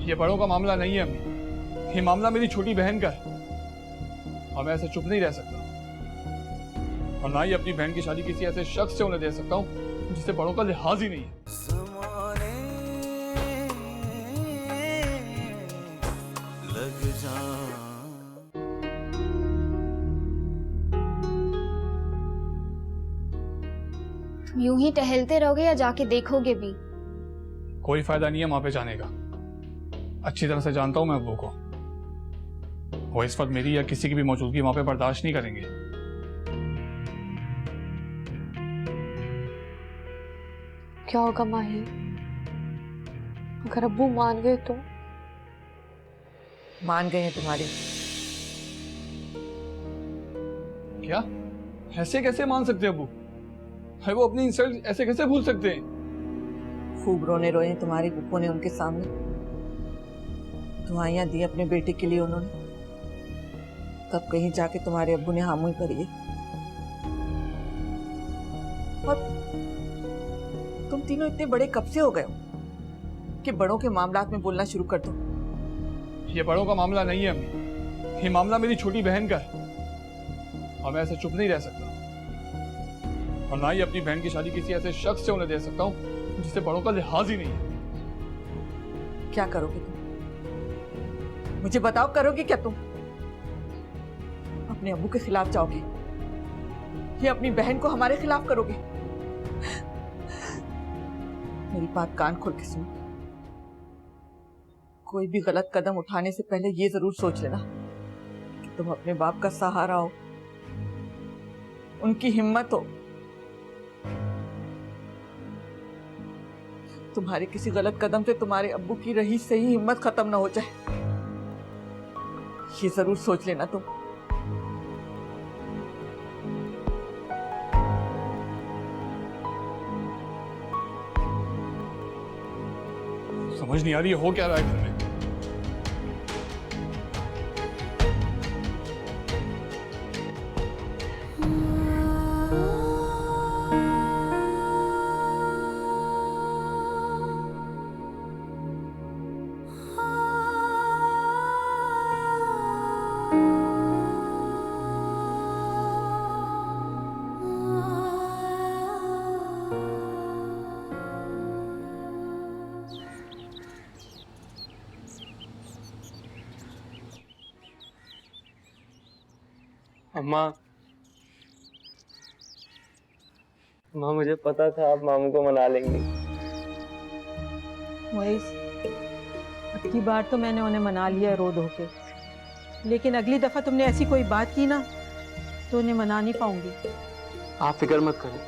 ये बड़ों का मामला नहीं है अम्मी, ये मामला मेरी छोटी बहन का है और मैं ऐसे चुप नहीं रह सकता और ना ही अपनी बहन की शादी किसी ऐसे शख्स से उन्हें दे सकता हूँ जिससे बड़ों का लिहाज ही नहीं है। यूं ही टहलते रहोगे या जाके देखोगे भी? कोई फायदा नहीं है वहां पे जाने का। अच्छी तरह से जानता हूं मैं अब्बू को, वो इस वक्त मेरी या किसी की भी मौजूदगी वहां पे बर्दाश्त नहीं करेंगे। क्या होगा माही, अगर अब्बू मान गए तो? मान गए हैं तुम्हारे। क्या? ऐसे कैसे मान सकते हैं अब्बू? है वो अपनी इंसल्ट ऐसे कैसे भूल सकते हैं? खूब रोने रोए हैं तुम्हारी बुप्पो ने उनके सामने। दुआइयां दी अपने बेटे के लिए उन्होंने, तब कहीं जाके तुम्हारे अब्बू ने हामी भरी है। और तुम तीनों इतने बड़े कब से हो गए हो कि बड़ों के मामलात में बोलना शुरू कर दो? ये बड़ों का मामला नहीं है अम्मी, ये मामला मेरी छोटी बहन का है और मैं ऐसे चुप नहीं रह सकता और ना ही अपनी बहन की शादी किसी ऐसे शख्स से उन्हें दे सकता हूँ जिससे बड़ों का लिहाज ही नहीं है। क्या करोगे तुम? मुझे बताओ, करोगे क्या तुम? अपने अब्बू के खिलाफ जाओगे या अपनी बहन को हमारे खिलाफ करोगे? मेरी बात कान खोल के सुनो। कोई भी गलत कदम उठाने से पहले ये जरूर सोच लेना कि तुम अपने बाप का सहारा हो, उनकी हिम्मत हो। तुम्हारे किसी गलत कदम से तुम्हारे अब्बू की रही सही हिम्मत खत्म ना हो जाए, ये जरूर सोच लेना तुम। समझ नहीं आ रही हो क्या रहा है घर में। अम्मा, माँ मुझे पता था आप मामू को मना लेंगी। मोइस, अब की बार तो मैंने उन्हें मना लिया रो धो के, लेकिन अगली दफा तुमने ऐसी कोई बात की ना तो उन्हें मना नहीं पाऊंगी। आप फिक्र मत करें,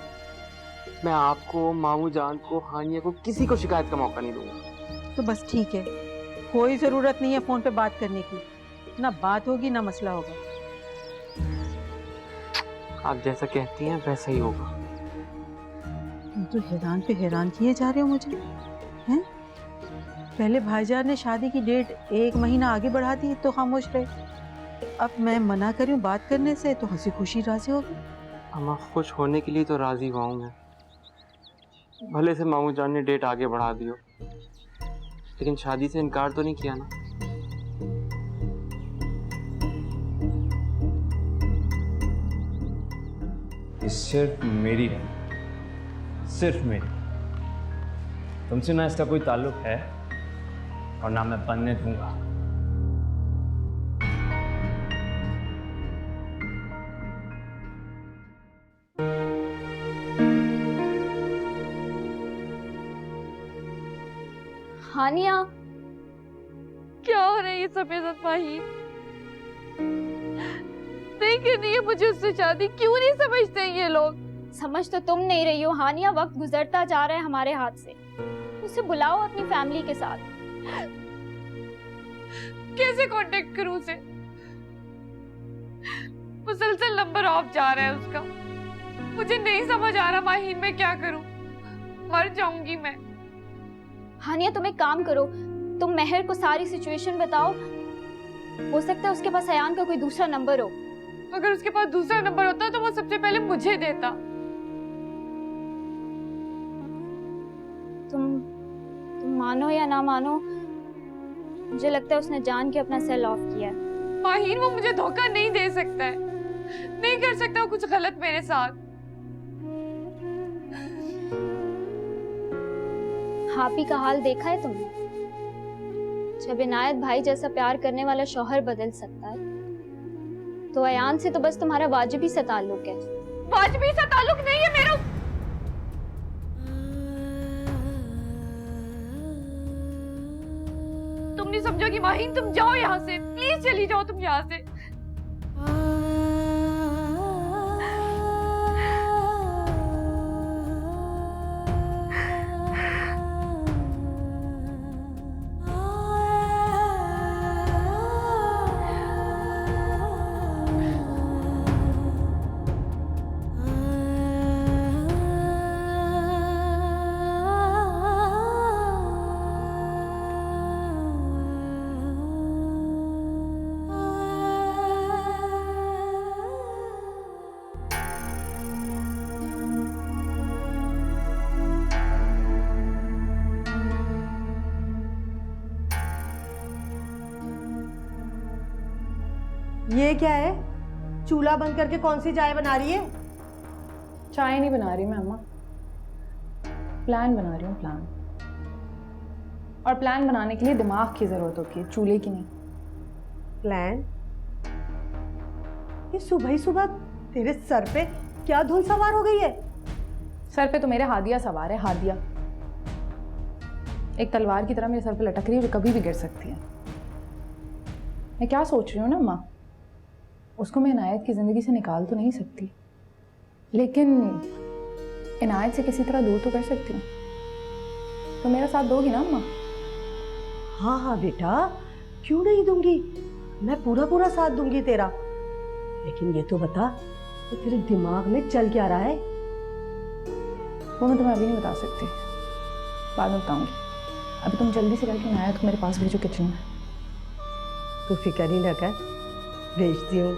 मैं आपको, मामू जान को, हानिया को, किसी को शिकायत का मौका नहीं दूंगा। तो बस ठीक है, कोई जरूरत नहीं है फोन पे बात करने की, ना बात होगी ना मसला होगा। आप जैसा कहती हैं वैसा ही होगा। तुम तो हैरान पे हैरान किए जा रहे हो मुझे, हैं? पहले भाईजान ने शादी की डेट 1 महीना आगे बढ़ा दी तो खामोश रहे, अब मैं मना कर रही हूँ बात करने से तो हंसी खुशी राजी होगी। अम्मा, खुश होने के लिए तो राजी हुआ हूँ मैं, भले से मामू जान ने डेट आगे बढ़ा दी हो, लेकिन शादी से इनकार तो नहीं किया ना। ये सिर्फ मेरी है, सिर्फ मेरी। तुमसे ना इसका कोई ताल्लुक है और ना मैं बनने दूंगा। हानिया, क्या हो रहा है ये सब इज़्ज़त माही? नहीं करनी है मुझे उससे शादी, क्यों नहीं समझते ये लोग? समझ तो तुम नहीं रही हो हानिया, वक्त गुजरता जा रहा है हमारे हाथ से। उसे बुलाओ अपनी फैमिली के साथ। कैसे कांटेक्ट करूं उसे? मुसलसल नंबर ऑफ जा रहा है उसका। मुझे नहीं समझ आ रहा माहीन, मैं क्या करूं? मर जाऊंगी मैं। हानिया, तुम एक काम करो, तुम महर को सारी सिचुएशन बताओ, हो सकता है उसके पास अयान का कोई दूसरा नंबर हो। अगर उसके पास दूसरा नंबर होता तो वो सबसे पहले मुझे देता। तुम मानो या ना मानो, मुझे लगता है उसने जान के अपना सेल ऑफ किया है। माहीन वो मुझे धोखा नहीं दे सकता है, नहीं कर सकता वो कुछ गलत मेरे साथ। हापी का हाल देखा है तुमने? जब इनायत भाई जैसा प्यार करने वाला शौहर बदल सकता है, तो अयान से तो बस तुम्हारा वाजिबी सा ताल्लुक है। वाजिबी सा ताल्लुक नहीं है मेरा। तुम नहीं समझोगी माहीन, तुम जाओ यहाँ से, प्लीज चली जाओ तुम यहाँ से। ये क्या है? चूल्हा बंद करके कौन सी चाय बना रही है? चाय नहीं बना रही मैं अम्मा, प्लान बना रही हूँ, प्लान। और प्लान बनाने के लिए दिमाग की जरूरत होती है, चूल्हे की नहीं। प्लान? ये सुबह ही सुबह तेरे सर पे क्या धूल सवार हो गई है? सर पे तो मेरे हादिया सवार है, हादिया। एक तलवार की तरह मेरे सर पे लटक रही है, वो कभी भी गिर सकती है। मैं क्या सोच रही हूँ ना अम्मा, उसको मैं इनायत की ज़िंदगी से निकाल तो नहीं सकती, लेकिन इनायत से किसी तरह दूर तो कर सकती हूँ। तो मेरा साथ दोगी ना अम्मा? हाँ हाँ बेटा, क्यों नहीं दूंगी, मैं पूरा पूरा साथ दूंगी तेरा। लेकिन ये तो बता कि तेरे दिमाग में चल क्या रहा है? वो मैं तुम्हें अभी नहीं बता सकती, बाद में बताऊंगी। अभी तुम जल्दी से करके इनायत को मेरे पास भेजो किचन में। तू फिक्र ही न कर, भेजती हूँ।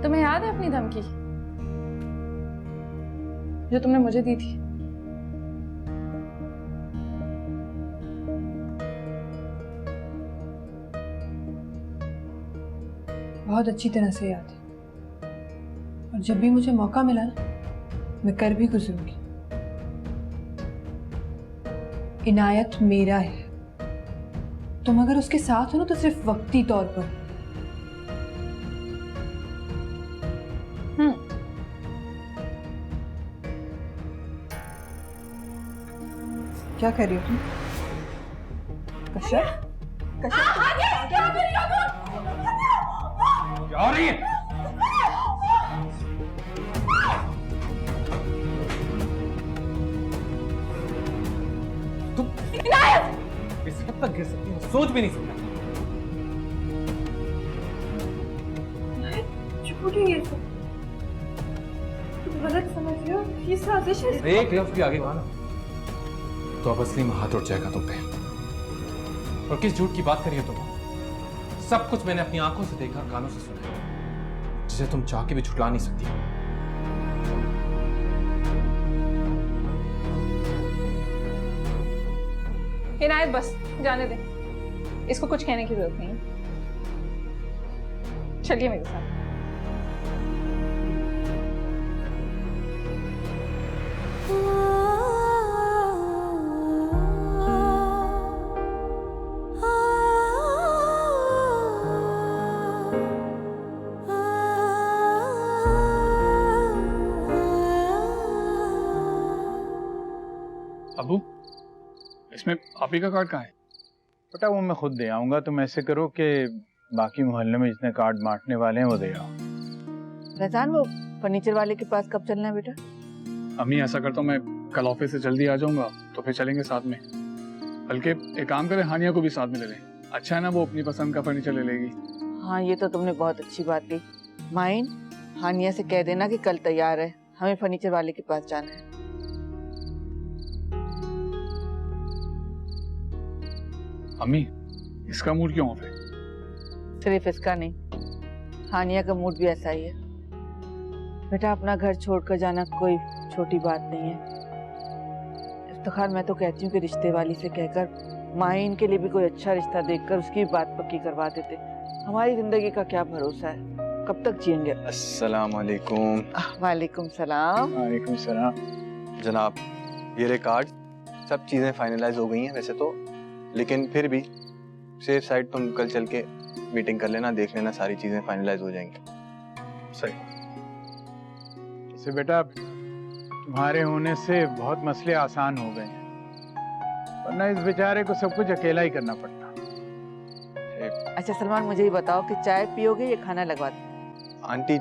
तुम्हें याद है अपनी धमकी जो तुमने मुझे दी थी? बहुत अच्छी तरह से याद है, और जब भी मुझे मौका मिला ना, मैं कर भी गुजरूंगी। इनायत मेरा है, तुम अगर उसके साथ हो ना तो सिर्फ वक्ती तौर पर। क्या कर रही हो तुम? कशर? क्या हो रही है? तुम इस हद तक गिर सकती हो, सोच भी नहीं सकता। झूठ है ये सब, तुम गलत समझ रहे हो। ये साजिश है। एक लफ्ज भी आगे कहा ना तो अब असली में हाथ उठ जाएगा तुम पे। और किस झूठ की बात करिए तुम? सब कुछ मैंने अपनी आंखों से देखा, कानों से सुना, जिसे तुम चाह के भी छुटला नहीं सकती। इनायत बस जाने दे, इसको कुछ कहने की जरूरत नहीं है। चलिए मेरे साथ। अबू, इसमें आपी का कार्ड कहाँ है? बेटा वो मैं खुद दे आऊंगा। तुम ऐसे करो कि बाकी मोहल्ले में जितने कार्ड बांटने वाले हैं वो दे आओ। फैजान, वो फर्नीचर वाले के पास कब चलना है बेटा? अम्मी ऐसा करता हूँ, मैं कल ऑफिस से जल्दी आ जाऊंगा तो फिर चलेंगे साथ में। बल्कि एक काम करें, हानिया को भी साथ में ले लें। अच्छा है ना, वो अपनी पसंद का फर्नीचर ले लेगी। हाँ, ये तो तुमने बहुत अच्छी बात की। माइन, हानिया से कह देना कि कल तैयार है, हमें फर्नीचर वाले के पास जाना है। अम्मी, इसका मूड क्यों ऑफ है? सिर्फ इसका नहीं, हानिया का मूड भी ऐसा ही है। बेटा अपना घर छोड़कर जाना कोई छोटी बात नहीं है। इफ्तिखार मैं तो कहती हूँ कि रिश्ते वाली से कहकर माहीन के लिए भी कोई अच्छा रिश्ता देखकर उसकी बात पक्की करवा देते। हमारी जिंदगी का क्या भरोसा है, कब तक जिएंगे। अस्सलाम वालेकुम। वालेकुम सलाम। वालेकुम सलाम। जनाब ये रहे कार्ड, सब चीज़ें फाइनलाइज हो गई हैं वैसे तो, लेकिन फिर भी सेफ साइड तुम कल चल के मीटिंग कर लेना, देख लेना सारी चीज़ें फाइनलाइज हो जाएंगी। सही। इसे बेटा तुम्हारे होने से बहुत मसले आसान हो गए, वरना इस बेचारे को सब कुछ अकेला ही करना पड़ता। अच्छा सलमान, मुझे ही बताओ कि चाय पियोगे या खाना लगवा दूं? आंटी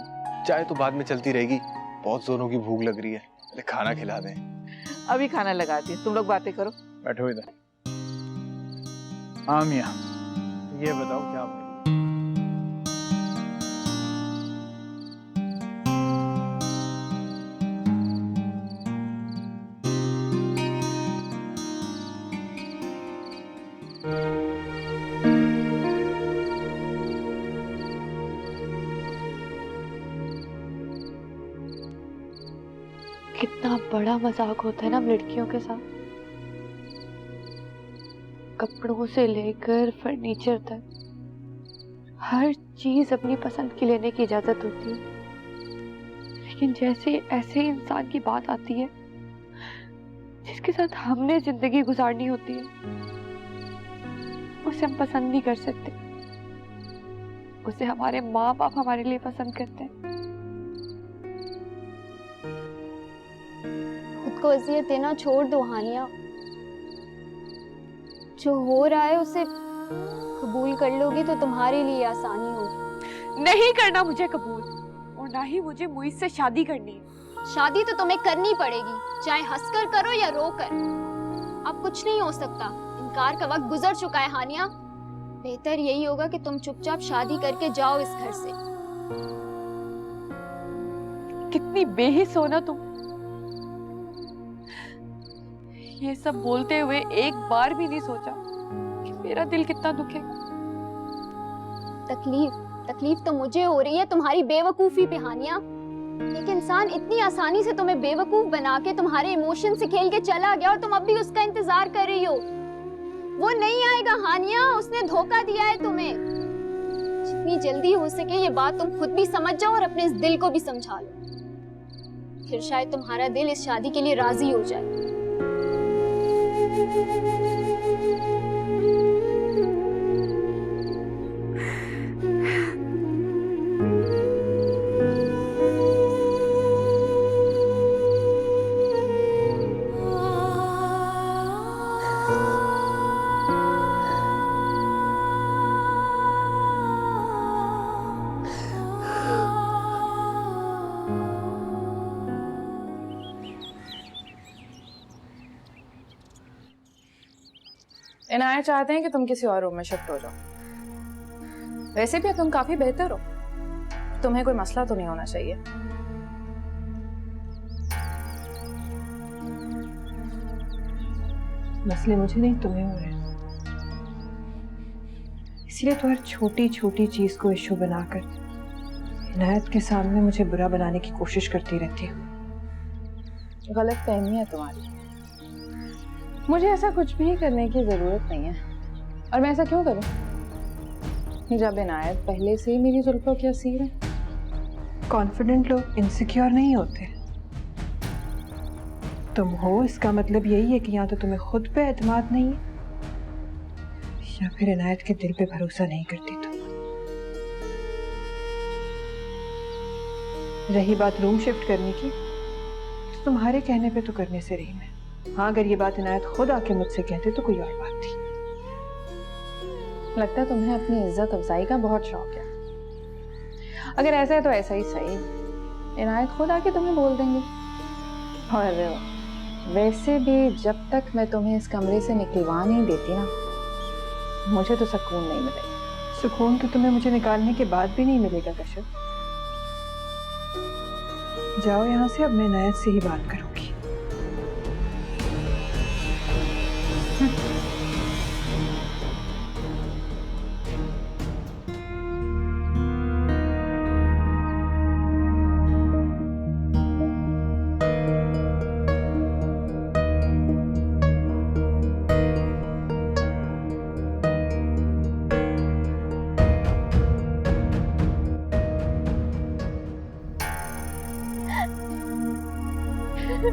चाय तो बाद में चलती रहेगी, बहुत जोरों की भूख लग रही है, पहले खाना खिला दें। अभी खाना लगाती है, तुम लोग बातें करो। बैठो इधर। हाँ मियाँ, ये बताओ क्या बोल। कितना बड़ा मजाक होता है ना लड़कियों के साथ। कपड़ों से लेकर फर्नीचर तक हर चीज अपनी पसंद की लेने की इजाजत होती है, लेकिन जैसे ऐसे इंसान की बात आती है जिसके साथ हमने जिंदगी गुजारनी होती है, उसे हम पसंद नहीं कर सकते। उसे हमारे माँ बाप हमारे लिए पसंद करते हैं। खुद को अजियत देना छोड़ दो हानिया। जो हो रहा है उसे कबूल कर लोगी तो तुम्हारे लिए आसानी होगी। नहीं करना मुझे कबूल, और ना ही मुझे मुइज़ से शादी करनी है। शादी तो तुम्हें करनी पड़ेगी, चाहे हंसकर करो या रोकर। अब कुछ नहीं हो सकता, इनकार का वक्त गुजर चुका है हानिया। बेहतर यही होगा कि तुम चुपचाप शादी करके जाओ इस घर से। कितनी बेहिस हो ना तुम। ये सब बोलते हुए एक बार भी नहीं सोचा कि मेरा दिल कितना दुखेगा। तकलीफ तो मुझे हो रही है तुम्हारी बेवकूफी पे हानिया। एक इंसान इतनी आसानी से तुम्हें बेवकूफ बना के तुम्हारे इमोशन से खेल के चला गया और तुम अब भी उसका इंतजार कर रही हो। वो नहीं आएगा हानिया, उसने धोखा दिया है तुम्हें। जितनी जल्दी हो सके ये बात तुम खुद भी समझ जाओ और अपने इस दिल को भी समझा लो, फिर शायद तुम्हारा दिल इस शादी के लिए राजी हो जाए। इनायत चाहते हैं कि तुम किसी और रूम में शिफ्ट हो जाओ। वैसे भी तुम काफी बेहतर हो, तुम्हें कोई मसला तो नहीं होना चाहिए। मसले मुझे नहीं तुम्हें हो रहे हैं, इसीलिए तो हर छोटी छोटी चीज को इशू बनाकर इनायत के सामने मुझे बुरा बनाने की कोशिश करती रहती हूँ। गलत फहमी है तुम्हारी। मुझे ऐसा कुछ भी करने की जरूरत नहीं है, और मैं ऐसा क्यों करूं जब इनायत पहले से ही मेरी जुल्फों की असीर है। कॉन्फिडेंट लोग इनसिक्योर नहीं होते। तुम हो, इसका मतलब यही है कि या तो तुम्हें खुद पे एतमाद नहीं है या फिर इनायत के दिल पे भरोसा नहीं करती तुम। रही बात रूम शिफ्ट करने की, तो तुम्हारे कहने पे तो करने से रही मैं। हाँ, अगर ये बात इनायत खुद आके मुझसे कहते तो कोई और बात थी। लगता है तुम्हें अपनी इज्जत अफजाई का बहुत शौक है। अगर ऐसा है तो ऐसा ही सही, इनायत खुद आके तुम्हें बोल देंगे। और वैसे भी जब तक मैं तुम्हें इस कमरे से निकलवा नहीं देती ना, मुझे तो सुकून नहीं मिलेगा। सुकून तो तुम्हें मुझे निकालने के बाद भी नहीं मिलेगा कश्यप। जाओ यहाँ से, अब मैं इनायत से ही बात करूंगी। आप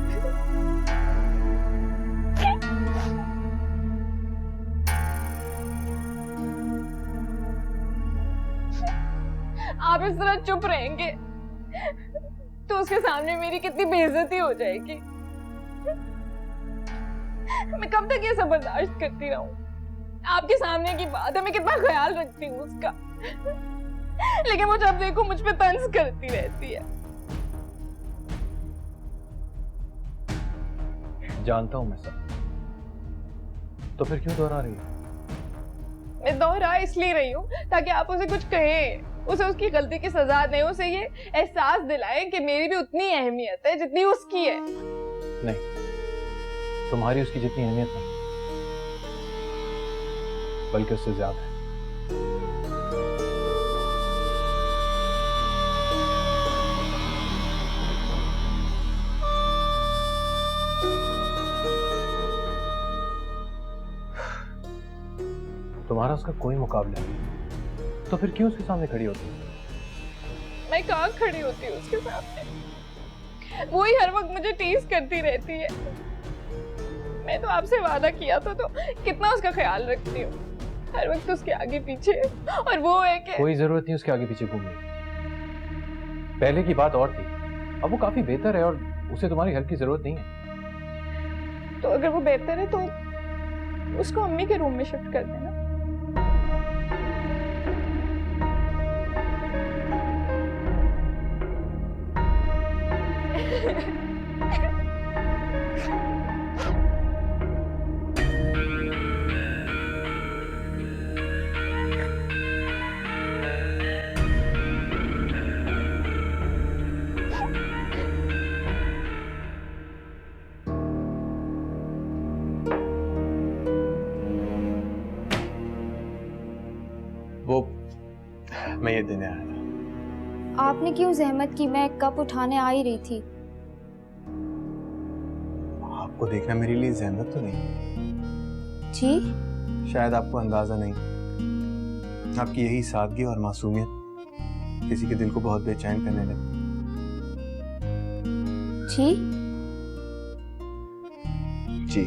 इस तरह चुप रहेंगे तो उसके सामने मेरी कितनी बेइज्जती हो जाएगी। मैं कब तक ये सब बर्दाश्त करती रहूं? आपके सामने की बात है, मैं कितना ख्याल रखती हूँ उसका, लेकिन वो जब देखो मुझ पे तंज करती रहती है। जानता हूं मैं सब, तो फिर क्यों दोहरा रही है? मैं दोहरा इसलिए रही हूँ ताकि आप उसे कुछ कहें, उसे उसकी गलती की सजा दें, उसे ये एहसास दिलाएं कि मेरी भी उतनी अहमियत है जितनी उसकी है। नहीं, तुम्हारी उसकी जितनी अहमियत नहीं, बल्कि उससे ज्यादा है। तुम्हारा उसका कोई मुकाबला नहीं, तो फिर क्यों उसके सामने खड़ी होती है? मैं कहाँ खड़ी होती हूँ उसके सामने? वो ही हर वक्त मुझे टीज करती रहती है। मैं तो आपसे वादा किया था तो कितना उसका ख्याल रखती हूँ, हर वक्त उसके आगे पीछे, और वो है कि कोई जरूरत नहीं उसके आगे पीछे घूमने की। पहले की बात और थी, अब वो काफी बेहतर है और उसे तुम्हारी हेल्प की जरूरत नहीं है। तो अगर वो बेहतर है तो उसको अम्मी के रूम में शिफ्ट कर देना। वो मैं ये देने आया था। आपने क्यों जहमत की? मैं कप उठाने आ ही रही थी। आपको देखना मेरे लिए जहमत तो नहीं? जी? शायद आपको अंदाजा नहीं, आपकी यही सादगी और मासूमियत किसी के दिल को बहुत बेचैन करने लगी। जी? जी।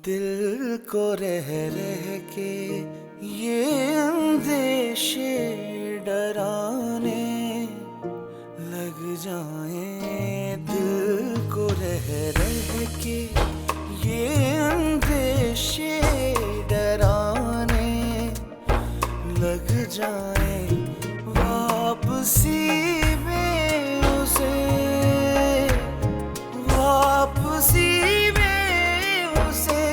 दिल को रह रह के ये अंदेशे डराने लग जाए, दिल को रह रह के ये अंदेशे डराने लग जाए, वापसी में उसे, वापसी में उसे